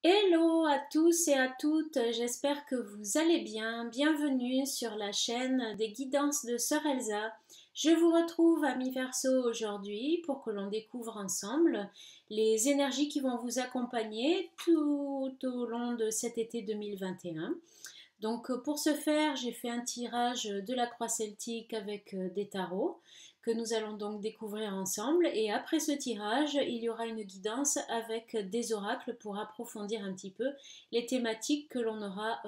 Hello à tous et à toutes, j'espère que vous allez bien. Bienvenue sur la chaîne des guidances de Sœur Elsa. Je vous retrouve à mi-verso aujourd'hui pour que l'on découvre ensemble les énergies qui vont vous accompagner tout au long de cet été 2021. Donc pour ce faire, j'ai fait un tirage de la croix celtique avec des tarots que nous allons donc découvrir ensemble. Et après ce tirage, il y aura une guidance avec des oracles pour approfondir un petit peu les thématiques que l'on aura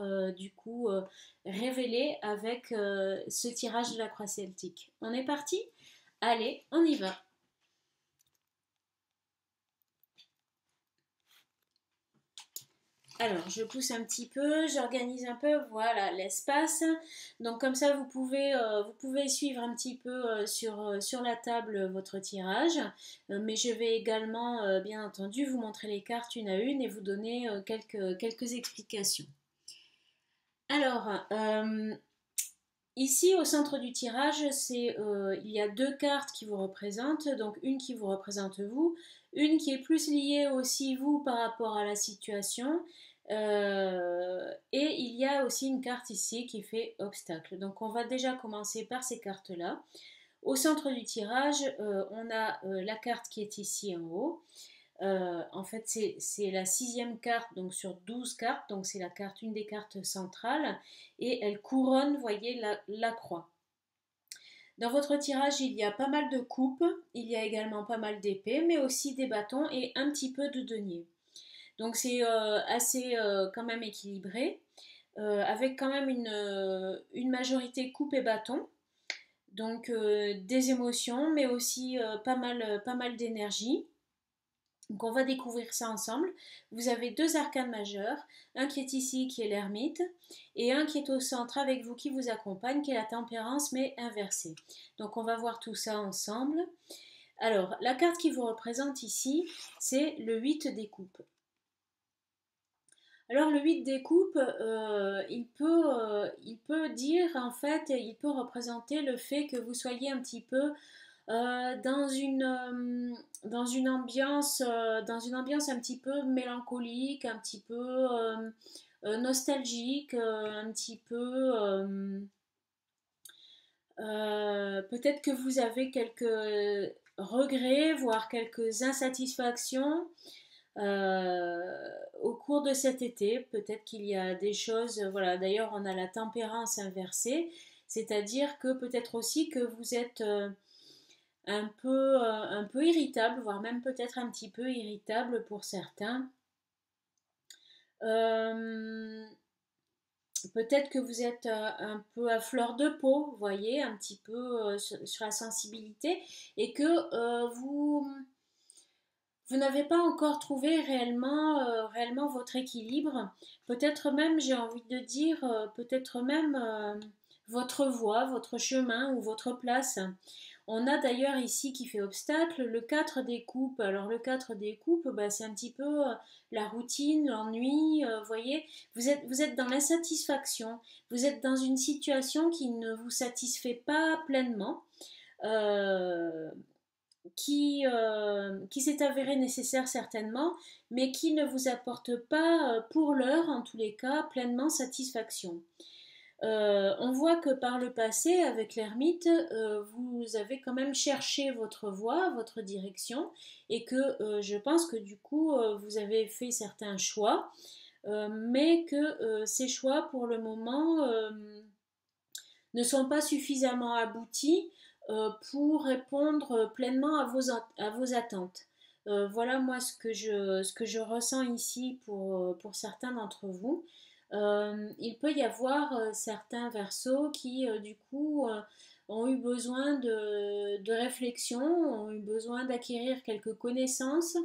révélées avec ce tirage de la croix celtique. On est parti? Allez, on y va. Alors, je pousse un petit peu, j'organise un peu, voilà, l'espace. Donc comme ça, vous pouvez suivre un petit peu sur la table votre tirage. Mais je vais également, bien entendu, vous montrer les cartes une à une et vous donner quelques explications. Alors, ici, au centre du tirage, il y a deux cartes qui vous représentent. Donc une qui vous représente vous, une qui est plus liée aussi vous par rapport à la situation. Et il y a aussi une carte ici qui fait obstacle. Donc on va déjà commencer par ces cartes-là. Au centre du tirage, on a la carte qui est ici en haut. En fait, c'est la sixième carte, donc sur 12 cartes, donc c'est une des cartes centrales, et elle couronne, vous voyez, la croix. Dans votre tirage, il y a pas mal de coupes, il y a également pas mal d'épées, mais aussi des bâtons et un petit peu de denier. Donc c'est assez quand même équilibré, avec quand même une majorité coupe et bâton. Donc des émotions, mais aussi pas mal d'énergie. Donc on va découvrir ça ensemble. Vous avez deux arcanes majeurs, un qui est ici qui est l'ermite et un qui est au centre avec vous qui vous accompagne qui est la tempérance mais inversée. Donc on va voir tout ça ensemble. Alors la carte qui vous représente ici c'est le 8 des coupes. Alors le 8 des coupes, il peut dire en fait, il peut représenter le fait que vous soyez un petit peu dans une ambiance un petit peu mélancolique, un petit peu nostalgique, un petit peu peut-être que vous avez quelques regrets, voire quelques insatisfactions au cours de cet été. Peut-être qu'il y a des choses, voilà, d'ailleurs on a la tempérance inversée, c'est-à-dire que peut-être aussi que vous êtes un peu irritable, voire même peut-être un petit peu irritable pour certains. Euh, Peut-être que vous êtes un peu à fleur de peau, vous voyez, un petit peu sur la sensibilité, et que vous n'avez pas encore trouvé réellement votre équilibre. Peut-être même, j'ai envie de dire, peut-être même votre voie, votre chemin ou votre place. On a d'ailleurs ici qui fait obstacle le 4 des coupes. Alors le 4 des coupes, bah, c'est un petit peu la routine, l'ennui, vous voyez, vous êtes dans l'insatisfaction, vous êtes dans une situation qui ne vous satisfait pas pleinement. Euh, qui s'est avéré nécessaire certainement, mais qui ne vous apporte pas, pour l'heure en tous les cas, pleinement satisfaction. On voit que par le passé, avec l'ermite, vous avez quand même cherché votre voie, votre direction, et que je pense que du coup, vous avez fait certains choix, mais que ces choix, pour le moment, ne sont pas suffisamment aboutis pour répondre pleinement à vos attentes. Voilà moi ce que je ressens ici pour certains d'entre vous. Il peut y avoir certains versos qui du coup ont eu besoin de réflexion, ont eu besoin d'acquérir quelques connaissances,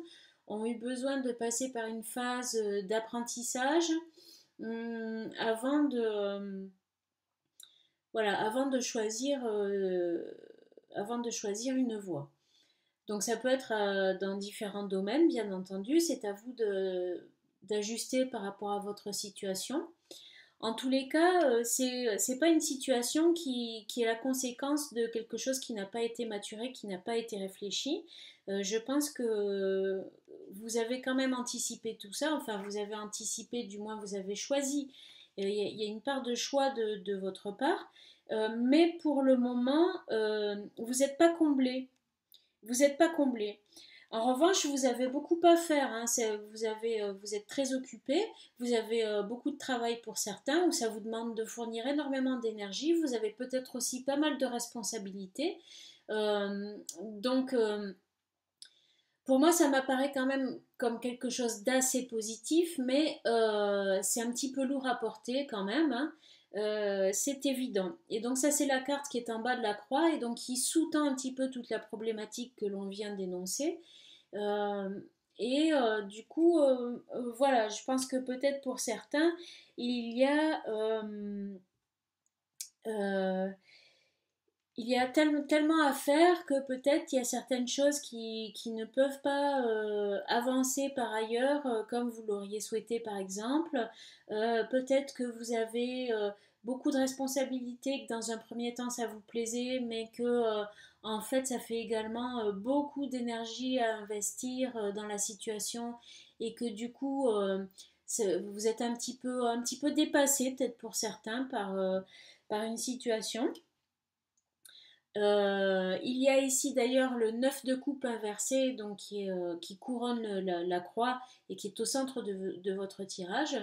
ont eu besoin de passer par une phase d'apprentissage avant avant de choisir une voie. Donc ça peut être dans différents domaines, bien entendu, c'est à vous d'ajuster par rapport à votre situation. En tous les cas, c'est pas une situation qui est la conséquence de quelque chose qui n'a pas été maturé, qui n'a pas été réfléchi. Je pense que vous avez quand même anticipé tout ça, enfin vous avez anticipé, du moins vous avez choisi, il y a une part de choix de votre part, mais pour le moment, vous n'êtes pas comblé. Vous n'êtes pas comblé. En revanche, vous avez beaucoup à faire, hein. Vous êtes très occupé, vous avez beaucoup de travail pour certains, où ça vous demande de fournir énormément d'énergie, vous avez peut-être aussi pas mal de responsabilités. Donc, pour moi, ça m'apparaît quand même comme quelque chose d'assez positif, mais c'est un petit peu lourd à porter quand même, hein. C'est évident. Et donc ça, c'est la carte qui est en bas de la croix et donc qui sous-tend un petit peu toute la problématique que l'on vient d'énoncer. Euh, du coup, voilà, je pense que peut-être pour certains, il y a euh, tellement à faire que peut-être il y a certaines choses qui ne peuvent pas avancer par ailleurs comme vous l'auriez souhaité par exemple. Peut-être que vous avez beaucoup de responsabilités, que dans un premier temps ça vous plaisait, mais que en fait ça fait également beaucoup d'énergie à investir dans la situation et que du coup vous êtes un petit peu dépassé peut-être pour certains par une situation. Il y a ici d'ailleurs le 9 de coupe inversé, donc qui couronne la croix et qui est au centre de votre tirage,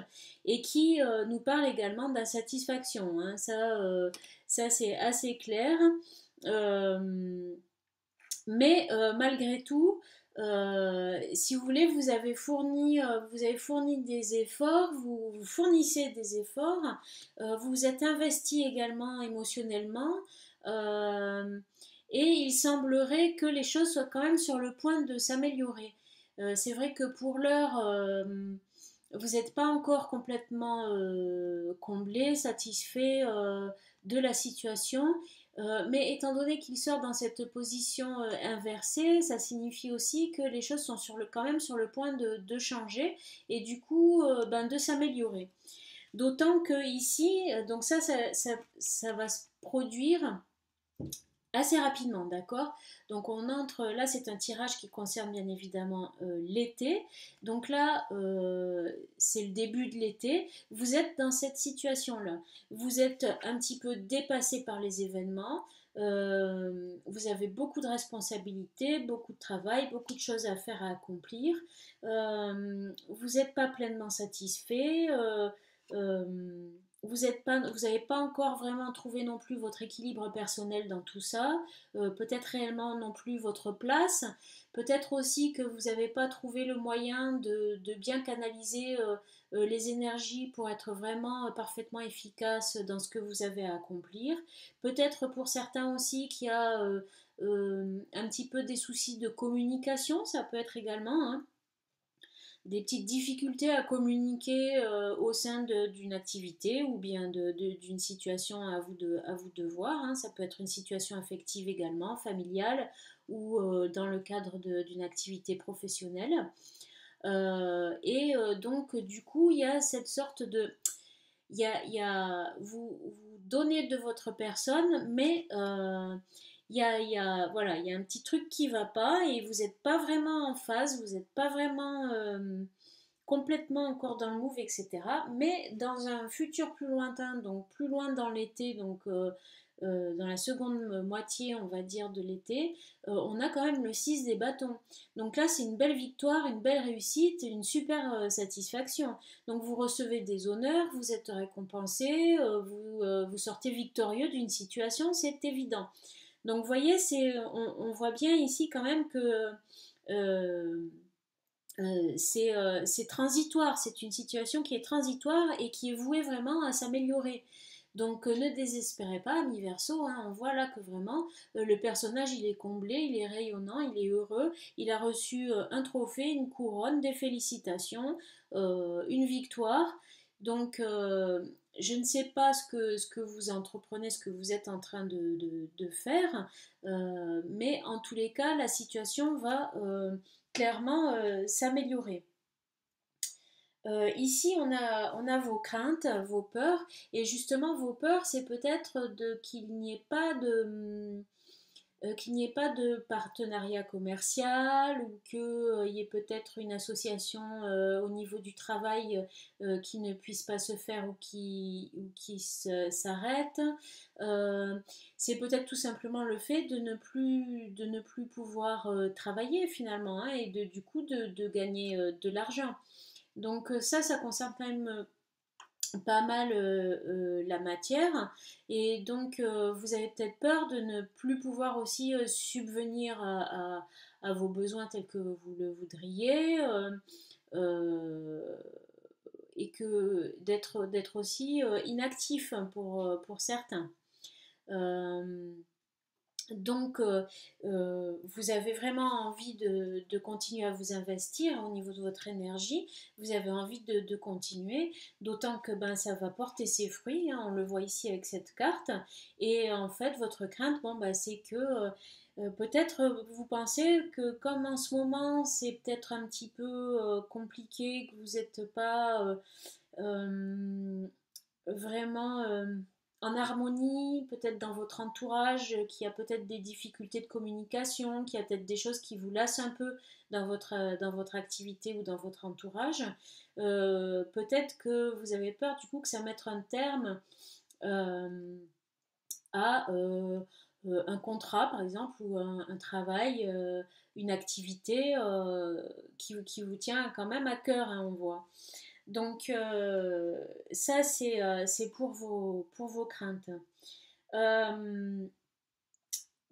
et qui nous parle également d'insatisfaction, hein. Ça c'est assez clair. Euh, mais malgré tout, si vous voulez, vous avez fourni des efforts, vous fournissez des efforts, vous vous êtes investi également émotionnellement, euh, et il semblerait que les choses soient quand même sur le point de s'améliorer. C'est vrai que pour l'heure, vous n'êtes pas encore complètement comblé, satisfait de la situation. Mais étant donné qu'il sort dans cette position inversée, ça signifie aussi que les choses sont quand même sur le point de changer et du coup ben, de s'améliorer. D'autant que ici, donc ça va se produire assez rapidement, d'accord? Donc on entre, là c'est un tirage qui concerne bien évidemment l'été. Donc là, c'est le début de l'été. Vous êtes dans cette situation-là. Vous êtes un petit peu dépassé par les événements. Vous avez beaucoup de responsabilités, beaucoup de travail, beaucoup de choses à faire, à accomplir. Vous n'êtes pas pleinement satisfait. Euh, vous n'avez pas encore vraiment trouvé non plus votre équilibre personnel dans tout ça, peut-être réellement non plus votre place, peut-être aussi que vous n'avez pas trouvé le moyen de bien canaliser les énergies pour être vraiment parfaitement efficace dans ce que vous avez à accomplir. Peut-être pour certains aussi qu'il y a un petit peu des soucis de communication, ça peut être également, hein, des petites difficultés à communiquer au sein d'une activité ou bien d'une situation à vous de voir, hein. Ça peut être une situation affective également, familiale ou dans le cadre d'une activité professionnelle. Donc du coup, il y a cette sorte de... vous donnez de votre personne, mais voilà, il y a un petit truc qui va pas et vous n'êtes pas vraiment en phase, vous n'êtes pas vraiment complètement encore dans le move, etc. Mais dans un futur plus lointain, donc plus loin dans l'été, donc dans la seconde moitié, on va dire, de l'été, on a quand même le 6 des bâtons. Donc là, c'est une belle victoire, une belle réussite, une super satisfaction. Donc vous recevez des honneurs, vous êtes récompensé, vous sortez victorieux d'une situation, c'est évident. Donc vous voyez, on voit bien ici quand même que euh, c'est transitoire, c'est une situation qui est transitoire et qui est vouée vraiment à s'améliorer. Donc ne désespérez pas, ami Verseau, hein, on voit là que vraiment le personnage il est comblé, il est rayonnant, il est heureux, il a reçu un trophée, une couronne, des félicitations, une victoire. Donc je ne sais pas ce que vous entreprenez, ce que vous êtes en train de faire, mais en tous les cas, la situation va clairement s'améliorer. Ici, on a vos craintes, vos peurs, et justement, vos peurs, c'est peut-être qu'il n'y ait pas qu'il n'y ait pas de partenariat commercial ou qu'il y ait peut-être une association au niveau du travail qui ne puisse pas se faire ou qui s'arrête. Euh, c'est peut-être tout simplement le fait de ne plus pouvoir travailler finalement, hein, et du coup de gagner de l'argent. Donc ça concerne quand même pas mal la matière, et donc vous avez peut-être peur de ne plus pouvoir aussi subvenir à vos besoins tels que vous le voudriez, euh, et que d'être aussi inactif pour certains. Euh, donc, vous avez vraiment envie de continuer à vous investir au niveau de votre énergie, vous avez envie de continuer, d'autant que ben, ça va porter ses fruits, hein, on le voit ici avec cette carte, et en fait, votre crainte, bon, ben, c'est que peut-être vous pensez que comme en ce moment, c'est peut-être un petit peu compliqué, que vous n'êtes pas vraiment en harmonie, peut-être dans votre entourage, qui a peut-être des difficultés de communication, qui a peut-être des choses qui vous lassent un peu dans votre activité ou dans votre entourage. Peut-être que vous avez peur du coup que ça mette un terme euh, à un contrat par exemple, ou un travail, une activité qui vous tient quand même à cœur, hein, on voit. Donc ça, c'est pour vos craintes. Euh,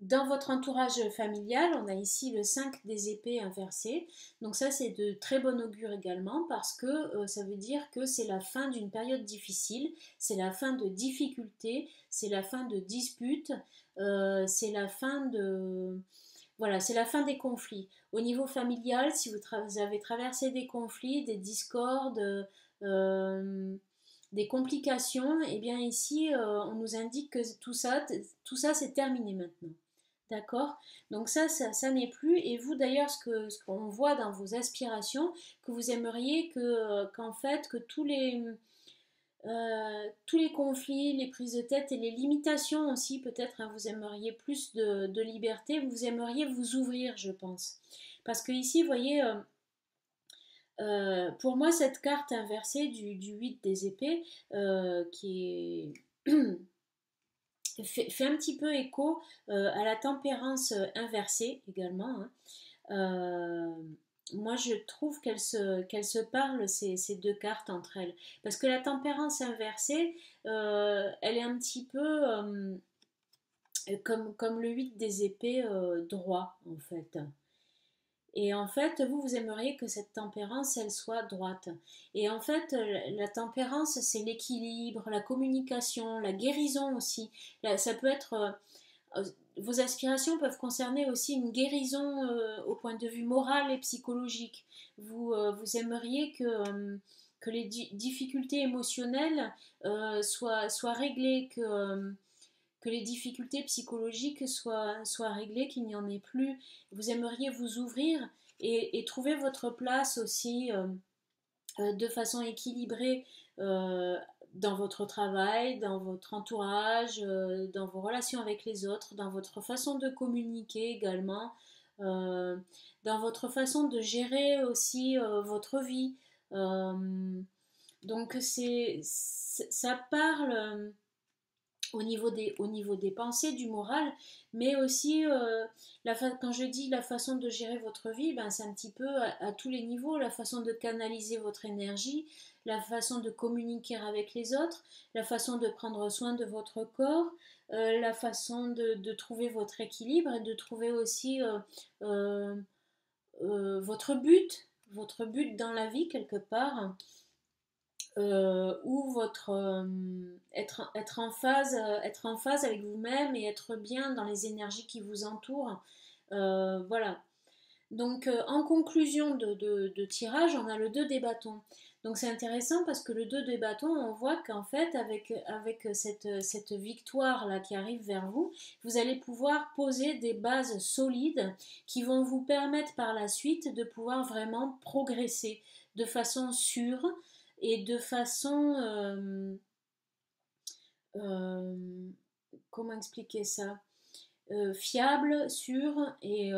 dans votre entourage familial, on a ici le 5 des épées inversé. Donc ça, c'est de très bon augure également, parce que ça veut dire que c'est la fin d'une période difficile, c'est la fin de difficultés, c'est la fin de disputes, c'est la fin de... Voilà, c'est la fin des conflits. Au niveau familial, si vous avez traversé des conflits, des discordes, euh, des complications, et bien ici, on nous indique que tout ça c'est terminé maintenant. D'accord? Donc ça n'est plus. Et vous d'ailleurs, ce qu'on voit dans vos aspirations, que vous aimeriez qu'en fait, que tous les conflits, les prises de tête et les limitations aussi, peut-être, hein, vous aimeriez plus de liberté, vous aimeriez vous ouvrir, je pense. Parce que ici, vous voyez, pour moi, cette carte inversée du 8 des épées, qui est fait un petit peu écho à la tempérance inversée également, hein. Euh, Moi, je trouve qu'elles se parlent, ces deux cartes entre elles. Parce que la tempérance inversée, elle est un petit peu comme le 8 des épées droit, en fait. Et en fait, vous aimeriez que cette tempérance, elle soit droite. Et en fait, la tempérance, c'est l'équilibre, la communication, la guérison aussi. Là, ça peut être... vos aspirations peuvent concerner aussi une guérison au point de vue moral et psychologique. Vous aimeriez que les difficultés émotionnelles soient réglées, que les difficultés psychologiques soient réglées, qu'il n'y en ait plus. Vous aimeriez vous ouvrir et trouver votre place aussi de façon équilibrée euh, dans votre travail, dans votre entourage, dans vos relations avec les autres, dans votre façon de communiquer également, euh, dans votre façon de gérer aussi votre vie. Euh, donc ça parle au niveau des pensées, du moral, mais aussi, quand je dis la façon de gérer votre vie, ben, c'est un petit peu à tous les niveaux, la façon de canaliser votre énergie, la façon de communiquer avec les autres, la façon de prendre soin de votre corps, la façon de trouver votre équilibre et de trouver aussi euh, votre but dans la vie quelque part, ou être en phase avec vous-même et être bien dans les énergies qui vous entourent. Voilà. Donc, en conclusion de tirage, on a le 2 des bâtons. Donc, c'est intéressant parce que le 2 des bâtons, on voit qu'en fait, avec cette victoire-là qui arrive vers vous, vous allez pouvoir poser des bases solides qui vont vous permettre par la suite de pouvoir vraiment progresser de façon sûre et de façon... euh, comment expliquer ça? fiable, sûr et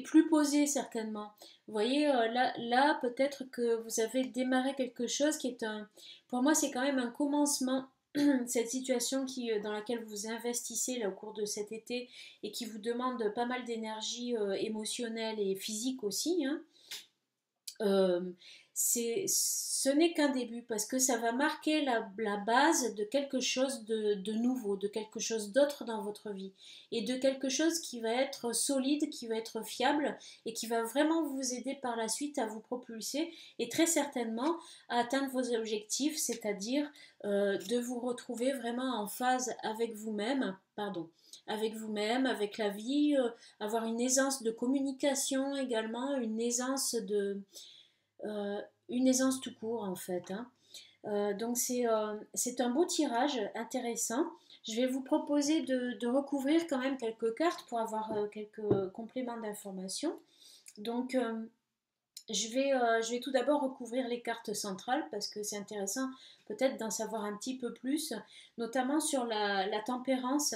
plus posé certainement. Vous voyez, là peut-être que vous avez démarré quelque chose qui est pour moi c'est quand même un commencement. Cette situation dans laquelle vous investissez là, au cours de cet été et qui vous demande pas mal d'énergie émotionnelle et physique aussi, hein, euh, ce n'est qu'un début parce que ça va marquer la base de quelque chose de nouveau, de quelque chose d'autre dans votre vie et de quelque chose qui va être solide, qui va être fiable et qui va vraiment vous aider par la suite à vous propulser et très certainement à atteindre vos objectifs, c'est-à-dire de vous retrouver vraiment en phase avec vous-même, pardon, avec vous-même, avec la vie, avoir une aisance de communication également, euh, une aisance tout court en fait, hein. Donc c'est un beau tirage intéressant. Je vais vous proposer de recouvrir quand même quelques cartes pour avoir quelques compléments d'information. Donc je vais tout d'abord recouvrir les cartes centrales parce que c'est intéressant peut-être d'en savoir un petit peu plus, notamment sur la tempérance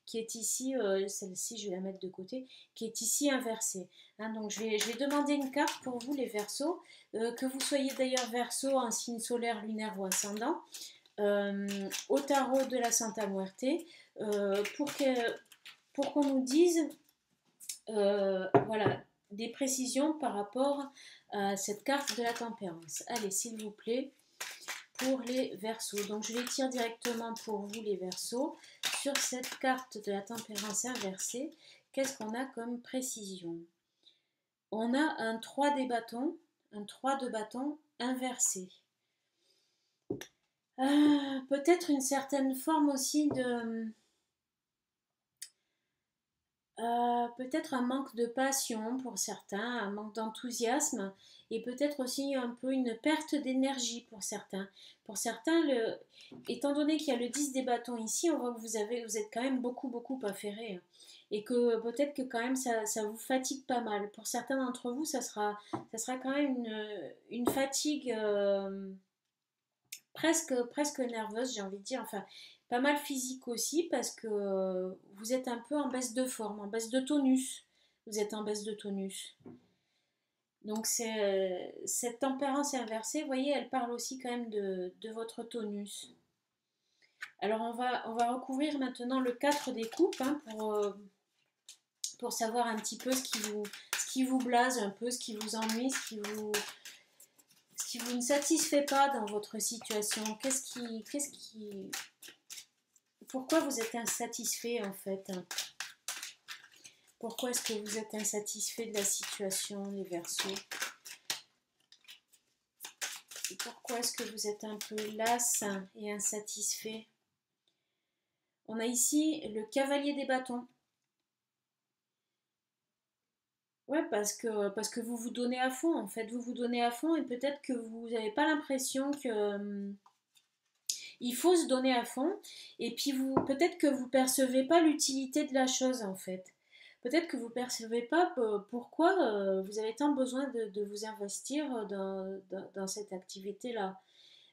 qui est ici, celle-ci je vais la mettre de côté, qui est ici inversée. Hein, donc je vais demander une carte pour vous les Verseaux, que vous soyez d'ailleurs Verseau en signe solaire, lunaire ou ascendant, au tarot de la Santa Muerte, pour qu'on nous dise voilà, des précisions par rapport à cette carte de la tempérance. Allez, s'il vous plaît, pour les Verseaux. Donc, je vais tirer directement pour vous, les Verseaux. Sur cette carte de la tempérance inversée, qu'est-ce qu'on a comme précision? On a un 3 des bâtons, un 3 de bâtons inversé. Peut-être une certaine forme aussi de... peut-être un manque de passion pour certains, un manque d'enthousiasme et peut-être aussi un peu une perte d'énergie pour certains. Pour certains, étant donné qu'il y a le 10 des bâtons ici, on voit que vous êtes quand même beaucoup affairés, hein, et que peut-être que quand même ça vous fatigue pas mal. Pour certains d'entre vous, ça sera quand même une fatigue presque nerveuse, j'ai envie de dire, enfin pas mal physique aussi parce que vous êtes un peu en baisse de forme, en baisse de tonus. Vous êtes en baisse de tonus. Donc cette tempérance inversée, vous voyez, elle parle aussi quand même de votre tonus. Alors on va recouvrir maintenant le 4 des coupes, hein, pour savoir un petit peu ce qui vous blase un peu, ce qui vous ennuie, ce qui vous ne satisfait pas dans votre situation. Pourquoi vous êtes insatisfait en fait? Pourquoi est-ce que vous êtes insatisfait de la situation, les Verseaux? Pourquoi est-ce que vous êtes un peu las et insatisfait? On a ici le cavalier des bâtons. Ouais, parce que vous vous donnez à fond, en fait. Vous vous donnez à fond et peut-être que vous n'avez pas l'impression que... il faut se donner à fond. Et puis peut-être que vous percevez pas l'utilité de la chose, en fait. Peut-être que vous ne percevez pas pourquoi vous avez tant besoin de vous investir dans cette activité-là.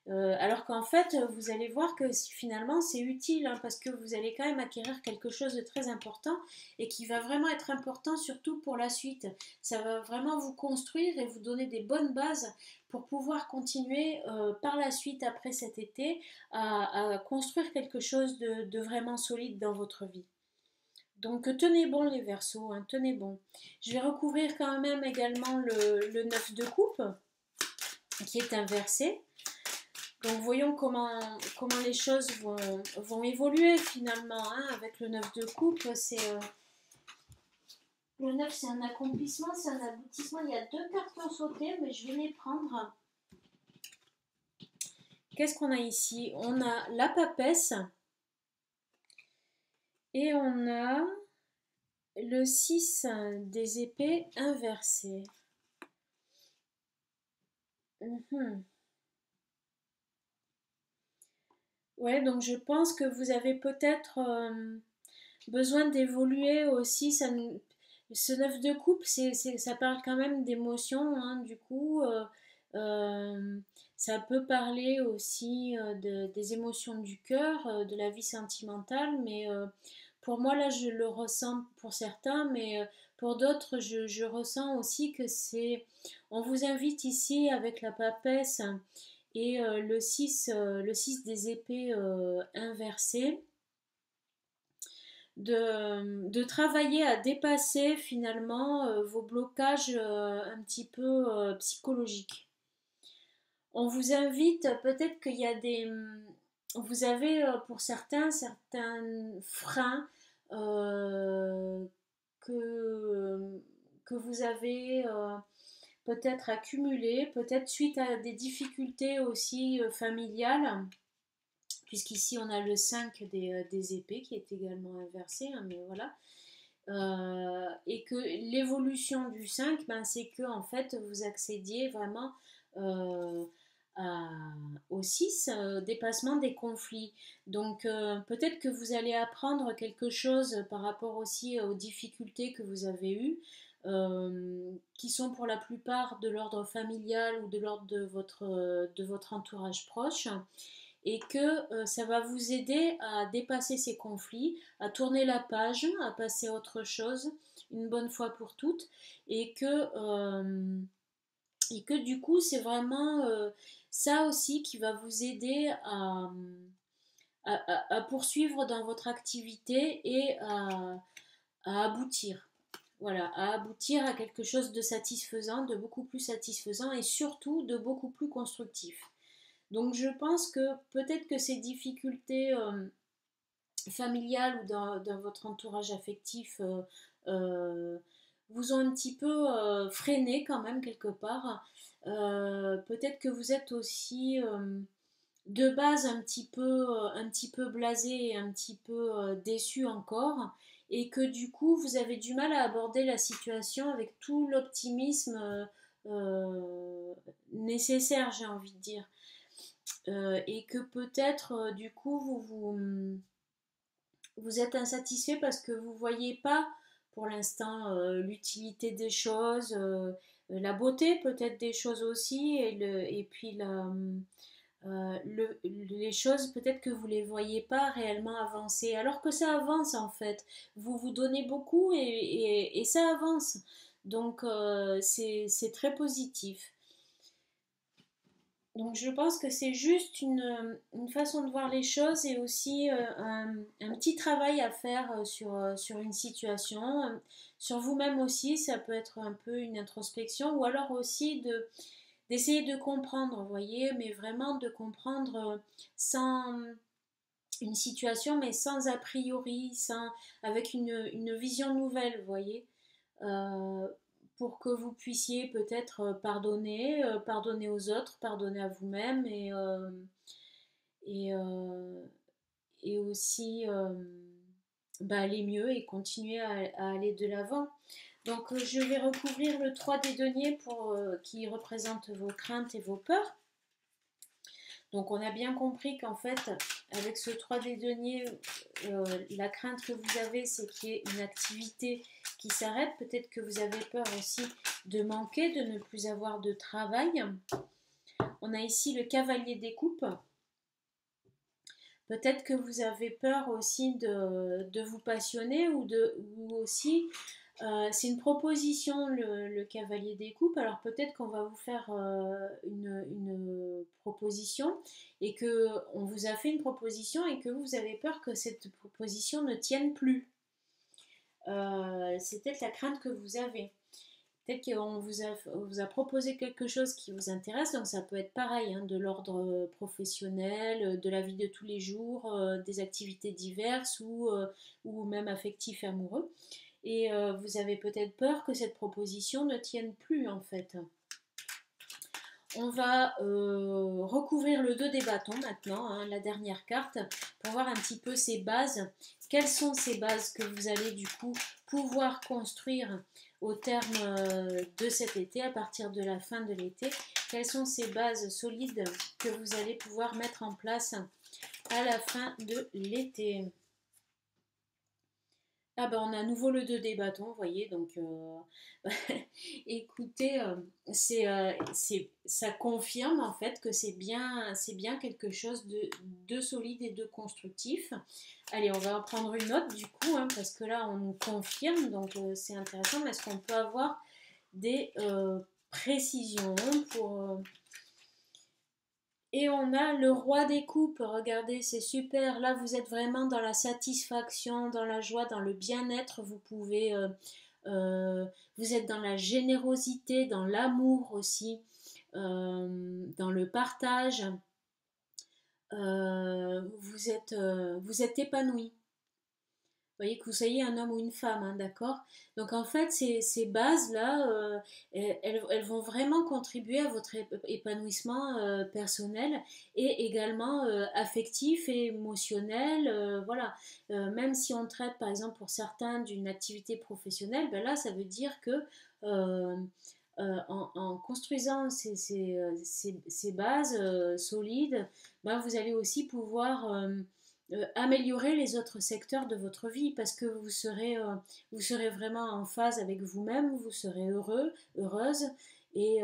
Alors qu'en fait, vous allez voir que finalement c'est utile, hein, parce que vous allez quand même acquérir quelque chose de très important et qui va vraiment être important surtout pour la suite. Ça va vraiment vous construire et vous donner des bonnes bases pour pouvoir continuer par la suite après cet été à construire quelque chose de vraiment solide dans votre vie. Donc tenez bon les Verseaux, hein, tenez bon. Je vais recouvrir quand même également le 9 de coupe qui est inversé. Donc voyons comment les choses vont évoluer finalement, hein, avec le 9 de coupe. Le 9 c'est un accomplissement, c'est un aboutissement. Il y a deux cartes qui ont sauté, mais je vais les prendre. Qu'est-ce qu'on a ici? On a la papesse et on a le 6 des épées inversées. Ouais, donc je pense que vous avez peut-être besoin d'évoluer aussi. Ce 9 de coupe, ça parle quand même d'émotions, hein, du coup. Euh, Ça peut parler aussi des émotions du cœur, de la vie sentimentale, mais Pour moi, là, je le ressens pour certains, mais pour d'autres, je ressens aussi que c'est... On vous invite ici avec la papesse et le 6 des épées inversées, de travailler à dépasser finalement vos blocages un petit peu psychologiques. On vous invite, peut-être qu'il y a des... Vous avez pour certains freins euh, que, que vous avez peut-être accumulés, peut-être suite à des difficultés aussi familiales, puisqu'ici on a le 5 des épées qui est également inversé, hein, mais voilà. Et que l'évolution du 5, ben, c'est que en fait vous accédiez vraiment euh, à- au 6, dépassement des conflits. Donc peut-être que vous allez apprendre quelque chose par rapport aussi aux difficultés que vous avez eues, qui sont pour la plupart de l'ordre familial ou de l'ordre de votre entourage proche, et que ça va vous aider à dépasser ces conflits, à tourner la page, à passer à autre chose une bonne fois pour toutes, et que du coup c'est vraiment ça aussi qui va vous aider à poursuivre dans votre activité et à aboutir. Voilà, à aboutir à quelque chose de satisfaisant, de beaucoup plus satisfaisant et surtout de beaucoup plus constructif. Donc je pense que peut-être que ces difficultés familiales ou dans votre entourage affectif vous ont un petit peu freiné quand même quelque part. Peut-être que vous êtes aussi de base un petit peu blasé et un petit peu déçu encore, et que du coup vous avez du mal à aborder la situation avec tout l'optimisme nécessaire, j'ai envie de dire. Et que peut-être du coup vous êtes insatisfait parce que vous ne voyez pas pour l'instant l'utilité des choses, la beauté peut-être des choses aussi, et puis les choses peut-être que vous ne les voyez pas réellement avancer, alors que ça avance en fait. Vous vous donnez beaucoup et ça avance. Donc c'est très positif. Donc je pense que c'est juste une façon de voir les choses et aussi un petit travail à faire sur une situation, sur vous-même aussi, ça peut être un peu une introspection ou alors aussi d'essayer de comprendre, vous voyez, mais vraiment de comprendre sans une situation, mais sans a priori, avec une vision nouvelle, vous voyez. Euh, pour que vous puissiez peut-être pardonner, pardonner aux autres, pardonner à vous-même et, euh, et aussi bah, aller mieux et continuer à aller de l'avant. Donc je vais recouvrir le 3 des deniers qui représente vos craintes et vos peurs. Donc on a bien compris qu'en fait, avec ce 3 des deniers, la crainte que vous avez, c'est qu'il y ait une activité qui s'arrête. Peut-être que vous avez peur aussi de manquer, de ne plus avoir de travail. On a ici le cavalier des coupes. Peut-être que vous avez peur aussi de vous passionner ou aussi c'est une proposition, le cavalier des coupes. Alors peut-être qu'on va vous faire une proposition et que on vous a fait une proposition et que vous avez peur que cette proposition ne tienne plus. C'est peut-être la crainte que vous avez. Peut-être qu'on vous a proposé quelque chose qui vous intéresse, donc ça peut être pareil, hein, de l'ordre professionnel, de la vie de tous les jours, des activités diverses ou même affectifs et amoureux. Et vous avez peut-être peur que cette proposition ne tienne plus en fait. On va recouvrir le 2 des bâtons maintenant, hein, la dernière carte, pour voir un petit peu ces bases. Quelles sont ces bases que vous allez du coup pouvoir construire au terme de cet été, à partir de la fin de l'été? Quelles sont ces bases solides que vous allez pouvoir mettre en place à la fin de l'été? Ah ben on a à nouveau le 2 des bâtons, vous voyez, donc écoutez, ça confirme en fait que c'est bien quelque chose de solide et de constructif. Allez, on va en prendre une autre du coup, hein, parce que là on nous confirme, donc c'est intéressant, mais est-ce qu'on peut avoir des précisions pour... Et on a le roi des coupes, regardez, c'est super. Là, vous êtes vraiment dans la satisfaction, dans la joie, dans le bien-être. Euh, vous êtes dans la générosité, dans l'amour aussi, dans le partage. Vous êtes épanoui. Vous voyez que vous soyez un homme ou une femme, hein, d'accord? Donc en fait, ces bases-là, elles vont vraiment contribuer à votre épanouissement personnel et également affectif et émotionnel. Voilà. Même si on traite, par exemple, pour certains d'une activité professionnelle, ben là, ça veut dire que euh, en construisant ces bases solides, ben vous allez aussi pouvoir améliorer les autres secteurs de votre vie parce que vous serez vraiment en phase avec vous-même, vous serez heureux, heureuse et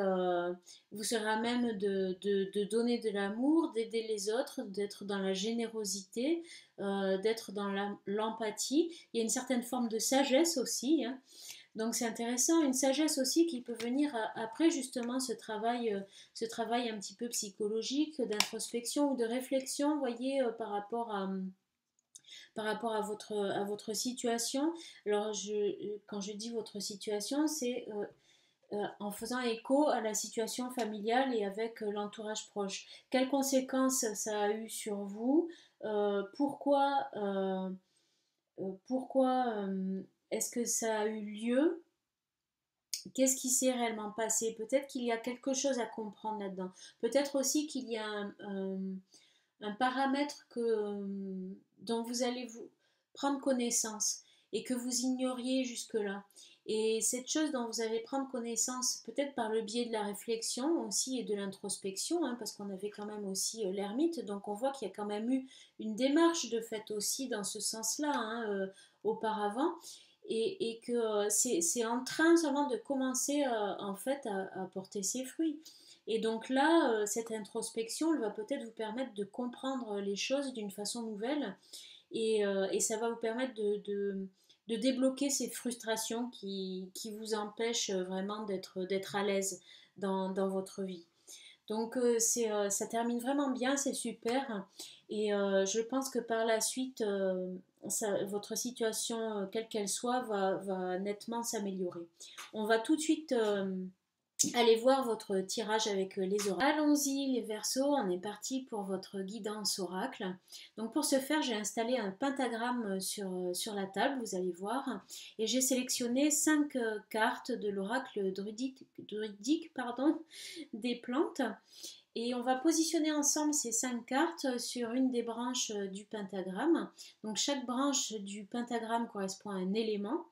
vous serez à même de donner de l'amour, d'aider les autres, d'être dans la générosité, d'être dans l'empathie. Il y a une certaine forme de sagesse aussi, hein. Donc c'est intéressant, une sagesse aussi qui peut venir après justement ce travail un petit peu psychologique, d'introspection ou de réflexion, vous voyez, par rapport à votre situation. Alors quand je dis votre situation, c'est en faisant écho à la situation familiale et avec l'entourage proche. Quelles conséquences ça a eu sur vous? Pourquoi est-ce que ça a eu lieu? Qu'est-ce qui s'est réellement passé? Peut-être qu'il y a quelque chose à comprendre là-dedans. Peut-être aussi qu'il y a un paramètre dont vous allez vous prendre connaissance et que vous ignoriez jusque-là. Et cette chose dont vous allez prendre connaissance, peut-être par le biais de la réflexion aussi et de l'introspection, hein, parce qu'on avait quand même aussi l'ermite, donc on voit qu'il y a quand même eu une démarche de fait aussi dans ce sens-là, hein, auparavant, et que c'est en train seulement de commencer en fait à porter ses fruits. Et donc là, cette introspection, elle va peut-être vous permettre de comprendre les choses d'une façon nouvelle et ça va vous permettre de débloquer ces frustrations qui vous empêchent vraiment d'être à l'aise dans votre vie. Donc ça termine vraiment bien, c'est super. Et je pense que par la suite, votre situation, quelle qu'elle soit, va nettement s'améliorer. On va tout de suite allez voir votre tirage avec les oracles. Allons-y les Verseaux, on est parti pour votre guidance oracle. Donc pour ce faire, j'ai installé un pentagramme sur la table, vous allez voir, et j'ai sélectionné 5 cartes de l'oracle druidique pardon, des plantes. Et on va positionner ensemble ces 5 cartes sur une des branches du pentagramme. Donc chaque branche du pentagramme correspond à un élément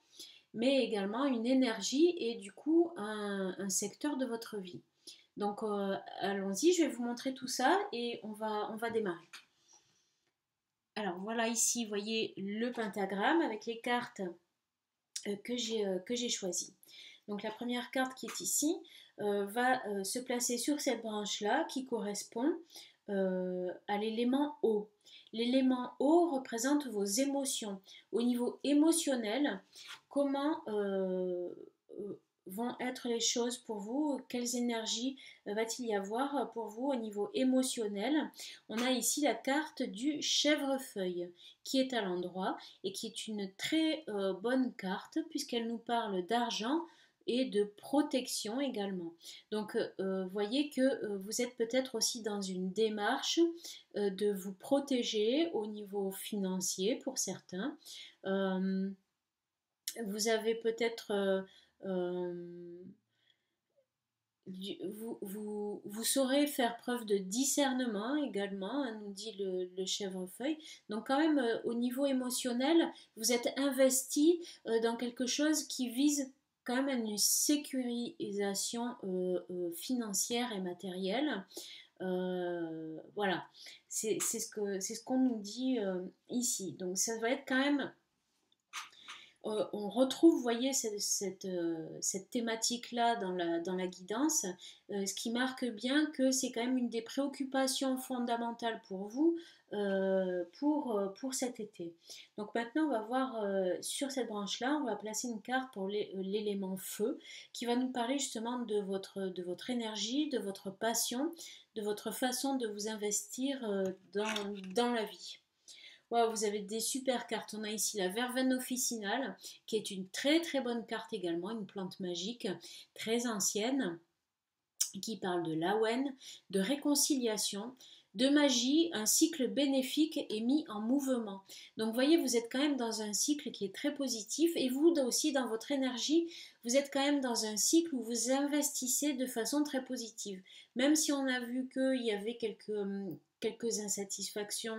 mais également une énergie et du coup un secteur de votre vie. Donc allons-y, je vais vous montrer tout ça et on va démarrer. Alors voilà ici, vous voyez le pentagramme avec les cartes que j'ai choisies. Donc la première carte qui est ici va se placer sur cette branche-là qui correspond à l'élément eau. L'élément eau représente vos émotions. Au niveau émotionnel, comment vont être les choses pour vous? Quelles énergies va-t-il y avoir pour vous au niveau émotionnel? On a ici la carte du chèvrefeuille qui est à l'endroit et qui est une très bonne carte puisqu'elle nous parle d'argent et de protection également. Donc, voyez que vous êtes peut-être aussi dans une démarche de vous protéger au niveau financier pour certains. Euh, vous avez peut-être vous saurez faire preuve de discernement également, hein, nous dit le chèvrefeuille. Donc quand même au niveau émotionnel, vous êtes investi dans quelque chose qui vise quand même à une sécurisation financière et matérielle. Voilà, c'est ce qu'on nous dit ici. Donc ça va être quand même on retrouve, vous voyez, cette thématique-là dans la guidance, ce qui marque bien que c'est quand même une des préoccupations fondamentales pour vous pour cet été. Donc maintenant, on va voir sur cette branche-là, on va placer une carte pour l'élément feu qui va nous parler justement de votre énergie, de votre passion, de votre façon de vous investir dans la vie. Wow, vous avez des super cartes. On a ici la verveine officinale, qui est une très très bonne carte également, une plante magique très ancienne, qui parle de l'Awen, de réconciliation, de magie, un cycle bénéfique est mis en mouvement. Donc vous voyez, vous êtes quand même dans un cycle qui est très positif et vous aussi dans votre énergie, vous êtes quand même dans un cycle où vous investissez de façon très positive. Même si on a vu qu'il y avait quelques insatisfactions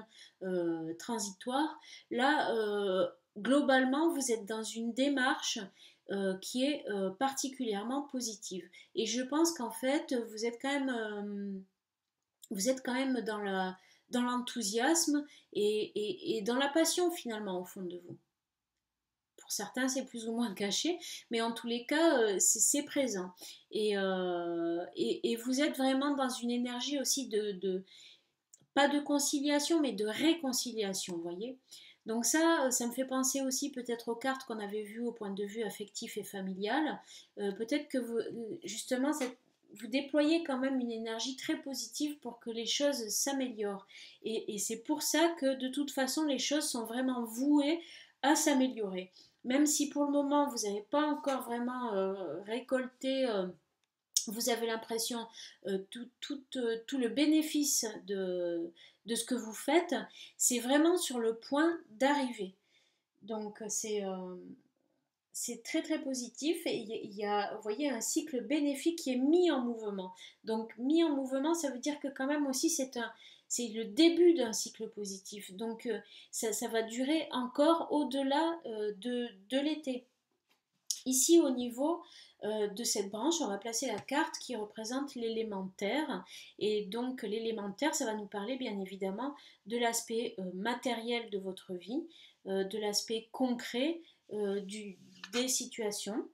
transitoires, là, globalement, vous êtes dans une démarche qui est particulièrement positive. Et je pense qu'en fait, vous êtes quand même dans l'enthousiasme et dans la passion finalement au fond de vous. Pour certains, c'est plus ou moins caché, mais en tous les cas, c'est présent. Et vous êtes vraiment dans une énergie aussi pas de conciliation, mais de réconciliation, vous voyez. Donc ça me fait penser aussi peut-être aux cartes qu'on avait vues au point de vue affectif et familial. Peut-être que vous, justement, vous déployez quand même une énergie très positive pour que les choses s'améliorent. Et c'est pour ça que de toute façon, les choses sont vraiment vouées à s'améliorer. Même si pour le moment, vous n'avez pas encore vraiment récolté... vous avez l'impression tout le bénéfice de ce que vous faites, c'est vraiment sur le point d'arriver. Donc c'est très très positif et il y a, vous voyez, un cycle bénéfique qui est mis en mouvement. Donc mis en mouvement, ça veut dire que quand même aussi c'est le début d'un cycle positif. Donc ça va durer encore au-delà de l'été. Ici, au niveau de cette branche, on va placer la carte qui représente l'élémentaire. Et donc, l'élémentaire, ça va nous parler bien évidemment de l'aspect matériel de votre vie, de l'aspect concret des situations.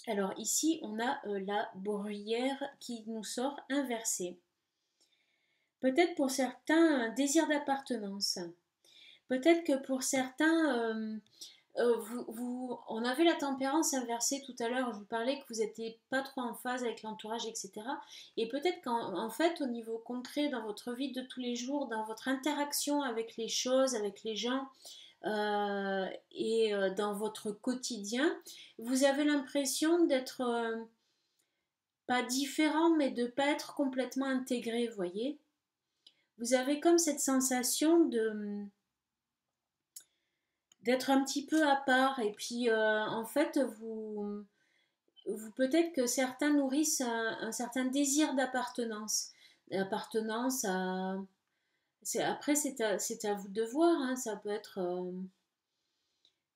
Alors ici, on a la bruyère qui nous sort inversée. Peut-être pour certains, un désir d'appartenance. Peut-être que pour certains... on avait la tempérance inversée tout à l'heure, je vous parlais que vous n'étiez pas trop en phase avec l'entourage, etc. Et peut-être qu'en fait, au niveau concret, dans votre vie de tous les jours, dans votre interaction avec les choses, avec les gens, dans votre quotidien, vous avez l'impression d'être pas différent, mais de ne pas être complètement intégré, vous voyez. Vous avez comme cette sensation d'être un petit peu à part et puis en fait vous peut-être que certains nourrissent un certain désir d'appartenance à après c'est à vous de voir hein, ça peut être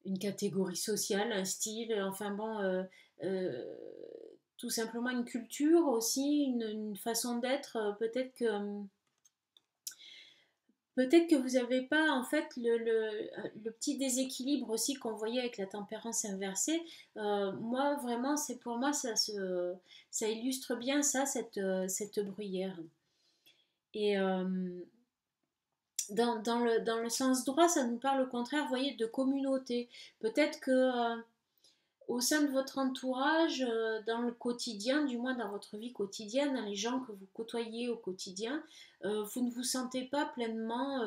une catégorie sociale, un style, enfin bon euh, tout simplement une culture aussi, une façon d'être, peut-être que vous n'avez pas en fait le petit déséquilibre aussi qu'on voyait avec la tempérance inversée. Moi vraiment, c'est pour moi ça illustre bien ça, cette bruyère. Et dans le sens droit, ça nous parle au contraire, vous voyez, de communauté. Peut-être que au sein de votre entourage, dans le quotidien, du moins dans votre vie quotidienne, dans les gens que vous côtoyez au quotidien, vous ne vous sentez pas pleinement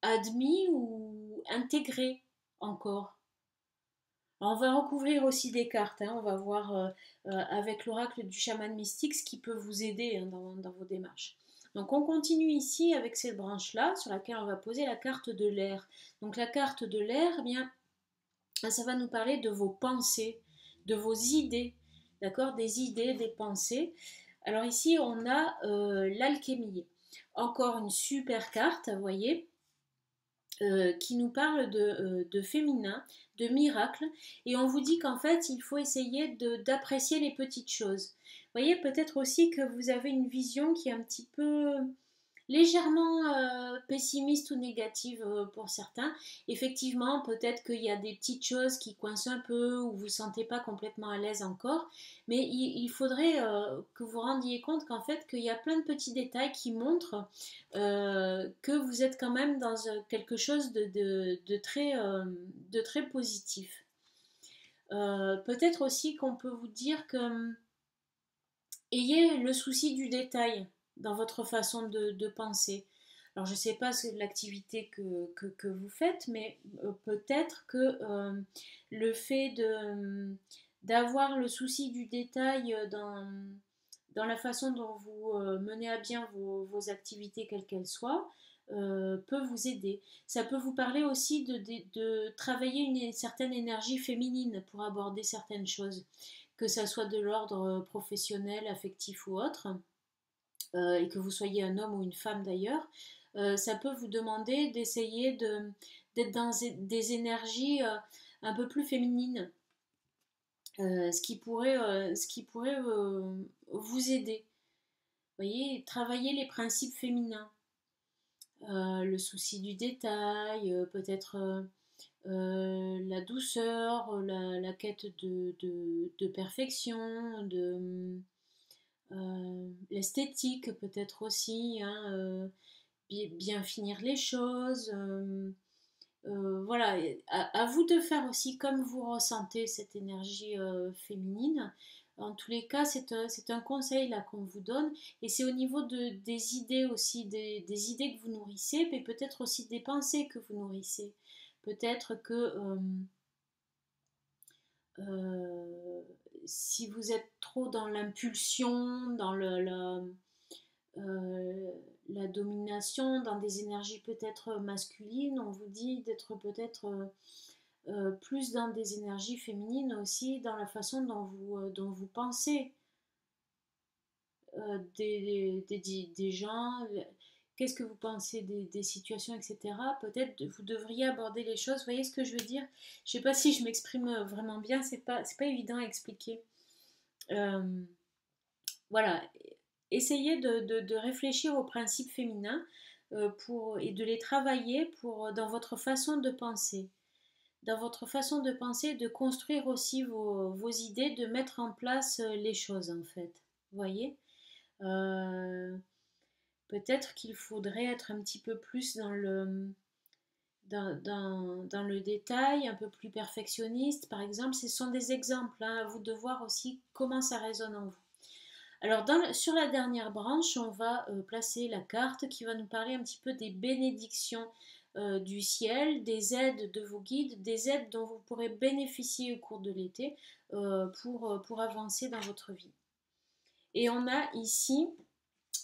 admis ou intégré encore. Alors, on va recouvrir aussi des cartes, hein, on va voir avec l'oracle du chaman mystique ce qui peut vous aider hein, dans vos démarches. Donc on continue ici avec cette branche-là sur laquelle on va poser la carte de l'air. Donc la carte de l'air, eh bien, ça va nous parler de vos pensées, de vos idées, d'accord, des idées, des pensées. Alors ici, on a l'alchimie. Encore une super carte, vous voyez, qui nous parle de féminin, de miracle, et on vous dit qu'en fait, il faut essayer d'apprécier les petites choses. Vous voyez, peut-être aussi que vous avez une vision qui est un petit peu légèrement pessimiste ou négative pour certains. Effectivement, peut-être qu'il y a des petites choses qui coincent un peu ou vous ne vous sentez pas complètement à l'aise encore, mais il faudrait que vous rendiez compte qu'en fait, qu'il y a plein de petits détails qui montrent que vous êtes quand même dans quelque chose de très positif. Peut-être aussi qu'on peut vous dire que ayez le souci du détail dans votre façon de penser. Alors, je ne sais pas l'activité que vous faites, mais peut-être que le fait d'avoir le souci du détail dans la façon dont vous menez à bien vos activités, quelles qu'elles soient, peut vous aider. Ça peut vous parler aussi de travailler une certaine énergie féminine pour aborder certaines choses, que ça soit de l'ordre professionnel, affectif ou autre, et que vous soyez un homme ou une femme d'ailleurs. Ça peut vous demander d'essayer d'être dans des énergies un peu plus féminines, ce qui pourrait vous aider. Vous voyez, travailler les principes féminins, le souci du détail, peut-être la douceur, la quête de perfection, l'esthétique peut-être aussi, hein, bien finir les choses. Voilà, à vous de faire aussi comme vous ressentez cette énergie féminine. En tous les cas, c'est un conseil là qu'on vous donne, et c'est au niveau des idées aussi, des idées que vous nourrissez, mais peut-être aussi des pensées que vous nourrissez. Peut-être que euh, si vous êtes trop dans l'impulsion, dans euh, la domination, dans des énergies peut-être masculines, on vous dit d'être peut-être plus dans des énergies féminines aussi, dans la façon dont vous pensez des gens, qu'est-ce que vous pensez des situations, etc. Peut-être vous devriez aborder les choses, vous voyez ce que je veux dire? Je ne sais pas si je m'exprime vraiment bien, c'est pas évident à expliquer. Euh, voilà, essayez de réfléchir aux principes féminins et de les travailler dans votre façon de penser. Dans votre façon de penser, de construire aussi vos idées, de mettre en place les choses en fait. Vous voyez. Euh, Peut-être qu'il faudrait être un petit peu plus dans le détail, un peu plus perfectionniste. Par exemple, ce sont des exemples, hein, à vous de voir aussi comment ça résonne en vous. Alors, sur la dernière branche, on va placer la carte qui va nous parler un petit peu des bénédictions du ciel, des aides de vos guides, des aides dont vous pourrez bénéficier au cours de l'été pour avancer dans votre vie. Et on a ici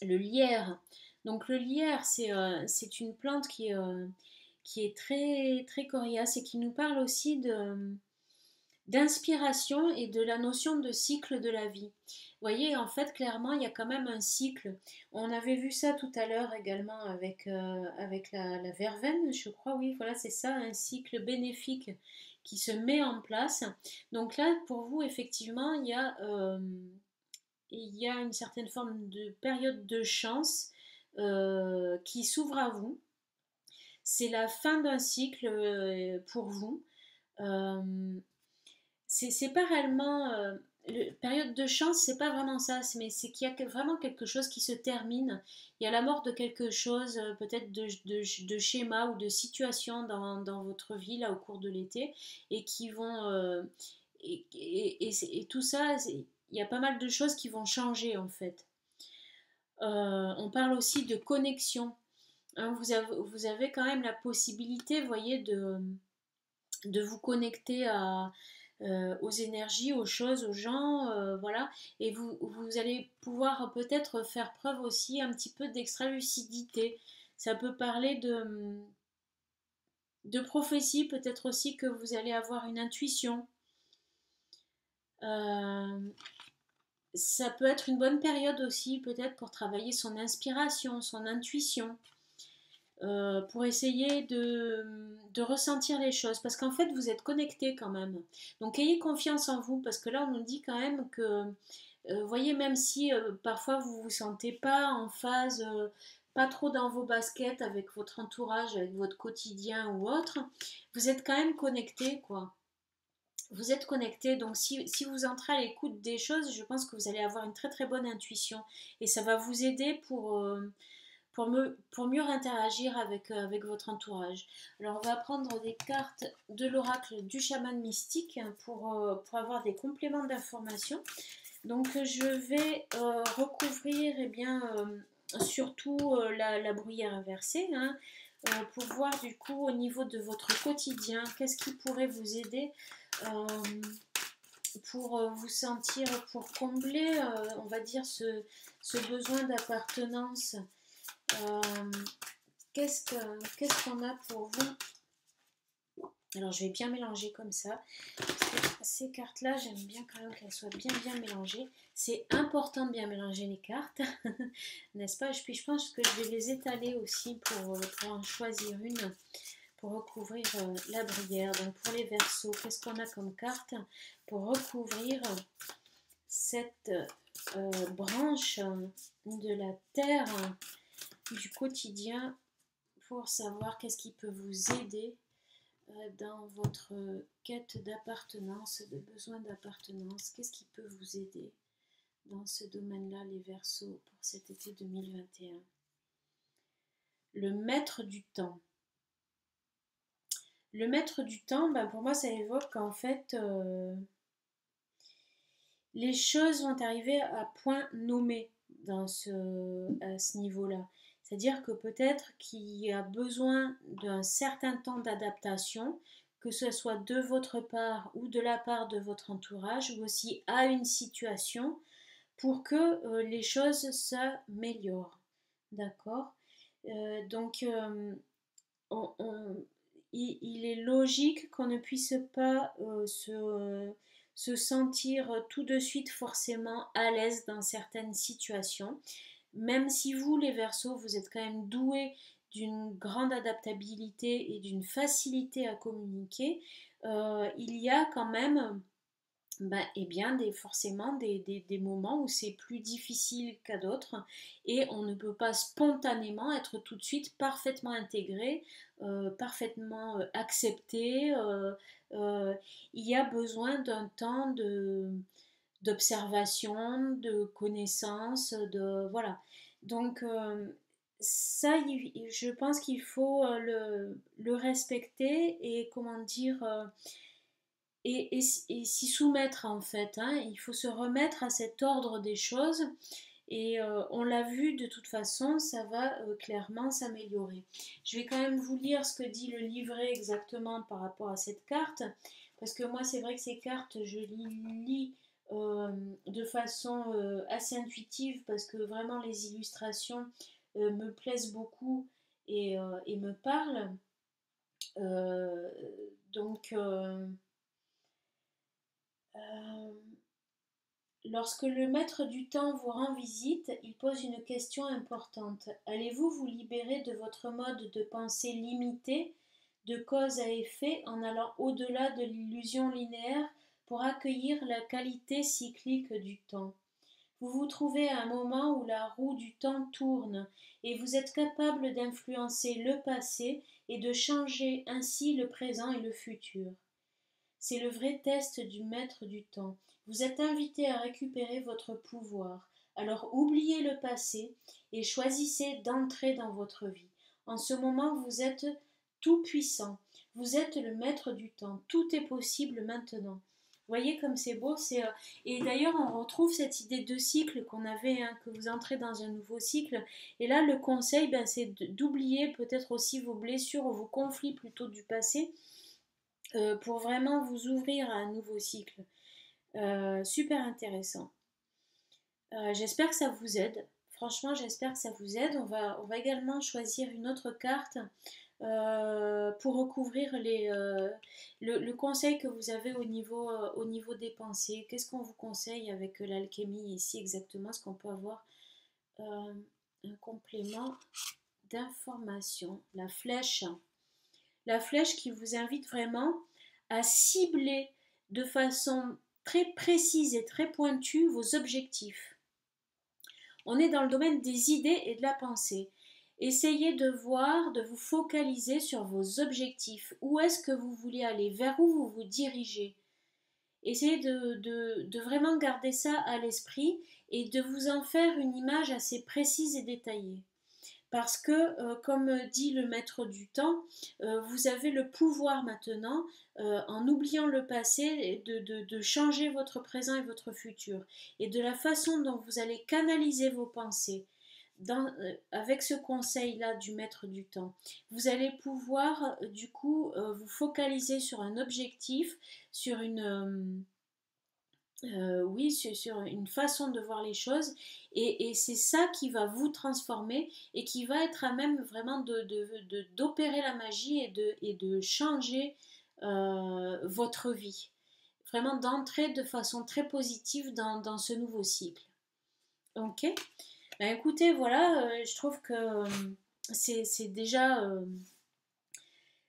le lierre. Donc le lierre, c'est une plante qui est très, très coriace et qui nous parle aussi d'inspiration et de la notion de cycle de la vie. Vous voyez, en fait, clairement, il y a quand même un cycle. On avait vu ça tout à l'heure également avec la verveine, je crois, oui, voilà, c'est ça, un cycle bénéfique qui se met en place. Donc là, pour vous, effectivement, il y a une certaine forme de période de chance qui s'ouvre à vous. C'est la fin d'un cycle pour vous. Euh, c'est pas réellement période de chance, c'est pas vraiment ça, mais c'est qu'il y a vraiment quelque chose qui se termine. Il y a la mort de quelque chose, peut-être de schéma ou de situation dans votre vie là au cours de l'été, et qui vont et tout ça, il y a pas mal de choses qui vont changer en fait. On parle aussi de connexion. Hein, vous avez quand même la possibilité, vous voyez, de vous connecter aux énergies, aux choses, aux gens, voilà. Et vous allez pouvoir peut-être faire preuve aussi un petit peu d'extra-lucidité. Ça peut parler de prophétie, peut-être aussi que vous allez avoir une intuition. Euh, Ça peut être une bonne période aussi, peut-être pour travailler son inspiration, son intuition. Pour essayer de ressentir les choses, parce qu'en fait vous êtes connecté quand même, donc ayez confiance en vous, parce que là on nous dit quand même que voyez, même si parfois vous vous sentez pas en phase pas trop dans vos baskets avec votre entourage, avec votre quotidien ou autre, vous êtes quand même connecté, quoi. Vous êtes connecté, donc si vous entrez à l'écoute des choses, je pense que vous allez avoir une très très bonne intuition et ça va vous aider pour mieux interagir avec votre entourage. Alors on va prendre des cartes de l'oracle du chaman mystique pour avoir des compléments d'information. Donc je vais recouvrir surtout la bruyère inversée, hein, pour voir du coup au niveau de votre quotidien, qu'est-ce qui pourrait vous aider euh, pour vous sentir, pour combler, on va dire, ce besoin d'appartenance. Euh, qu'est-ce qu'on a pour vous? Alors je vais bien mélanger comme ça. Parce que ces cartes-là, j'aime bien quand même qu'elles soient bien bien mélangées. C'est important de bien mélanger les cartes, n'est-ce pas? Puis je pense que je vais les étaler aussi pour en choisir une, pour recouvrir la bruyère. Donc pour les Verseaux, qu'est-ce qu'on a comme carte pour recouvrir cette branche de la terre du quotidien, pour savoir qu'est-ce qui peut vous aider dans votre quête d'appartenance, de besoin d'appartenance. Qu'est-ce qui peut vous aider dans ce domaine-là, les Verseaux, pour cet été 2021? Le maître du temps. Le maître du temps, ben pour moi, ça évoque en fait les choses vont arriver à point nommé à ce niveau-là. C'est-à-dire que peut-être qu'il y a besoin d'un certain temps d'adaptation, que ce soit de votre part ou de la part de votre entourage, ou aussi à une situation, pour que les choses s'améliorent. D'accord. Donc, on- on- il est logique qu'on ne puisse pas se sentir tout de suite forcément à l'aise dans certaines situations. Même si vous, les Verseaux, vous êtes quand même doués d'une grande adaptabilité et d'une facilité à communiquer, il y a quand même forcément des moments où c'est plus difficile qu'à d'autres et on ne peut pas spontanément être tout de suite parfaitement intégré, parfaitement accepté. Il y a besoin d'un temps d'observation, de connaissance, de voilà. Donc ça, je pense qu'il faut le respecter et comment dire et s'y soumettre en fait, hein. Il faut se remettre à cet ordre des choses et on l'a vu de toute façon, ça va clairement s'améliorer. Je vais quand même vous lire ce que dit le livret exactement par rapport à cette carte, parce que moi c'est vrai que ces cartes je les lis de façon assez intuitive, parce que vraiment les illustrations me plaisent beaucoup et me parlent. Euh, donc... Euh, Lorsque le maître du temps vous rend visite, il pose une question importante. Allez-vous vous libérer de votre mode de pensée limité, de cause à effet, en allant au-delà de l'illusion linéaire pour accueillir la qualité cyclique du temps? Vous vous trouvez à un moment où la roue du temps tourne et vous êtes capable d'influencer le passé et de changer ainsi le présent et le futur. C'est le vrai test du maître du temps. Vous êtes invité à récupérer votre pouvoir. Alors oubliez le passé et choisissez d'entrer dans votre vie. En ce moment, vous êtes tout puissant. Vous êtes le maître du temps. Tout est possible maintenant. Voyez comme c'est beau, et d'ailleurs on retrouve cette idée de cycle qu'on avait, hein, que vous entrez dans un nouveau cycle. Et là le conseil, c'est d'oublier peut-être aussi vos blessures ou vos conflits plutôt du passé, pour vraiment vous ouvrir à un nouveau cycle. Super intéressant. J'espère que ça vous aide. Franchement, j'espère que ça vous aide. On va également choisir une autre carte pour recouvrir le conseil que vous avez au niveau des pensées. Qu'est-ce qu'on vous conseille avec l'alchimie ici exactement? Est-ce qu'on peut avoir un complément d'information? La flèche. La flèche qui vous invite vraiment à cibler de façon très précise et très pointue vos objectifs. On est dans le domaine des idées et de la pensée. Essayez de voir, de vous focaliser sur vos objectifs. Où est-ce que vous voulez aller? Vers où vous vous dirigez? Essayez de vraiment garder ça à l'esprit et de vous en faire une image assez précise et détaillée. Parce que, comme dit le maître du temps, vous avez le pouvoir maintenant, en oubliant le passé, de changer votre présent et votre futur. Et de la façon dont vous allez canaliser vos pensées, avec ce conseil-là du maître du temps, vous allez pouvoir du coup vous focaliser sur un objectif, sur oui, sur une façon de voir les choses, et c'est ça qui va vous transformer et qui va être à même vraiment d'opérer la magie et de changer votre vie. Vraiment d'entrer de façon très positive dans ce nouveau cycle. Ok. Ben, écoutez, voilà, je trouve que c'est déjà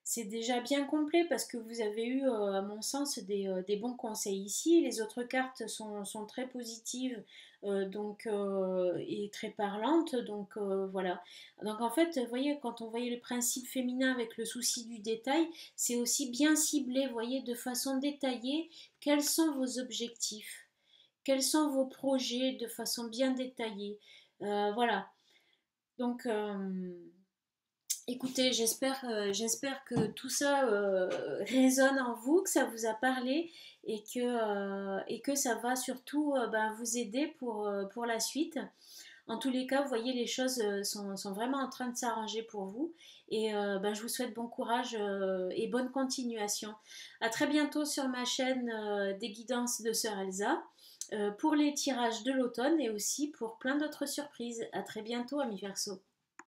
c'est déjà bien complet parce que vous avez eu, à mon sens, des bons conseils ici. Les autres cartes sont très positives, et très parlantes. Donc voilà. Donc en fait, vous voyez, quand on voyait le principe féminin avec le souci du détail, c'est aussi bien ciblé, vous voyez, de façon détaillée, quels sont vos objectifs, quels sont vos projets de façon bien détaillée. Voilà. Donc, écoutez, j'espère que tout ça résonne en vous, que ça vous a parlé et que ça va surtout ben, vous aider pour la suite. En tous les cas, vous voyez, les choses sont vraiment en train de s'arranger pour vous. Et ben, je vous souhaite bon courage et bonne continuation. À très bientôt sur ma chaîne des guidances de Sœur Elsa pour les tirages de l'automne et aussi pour plein d'autres surprises. À très bientôt, amis Verseau.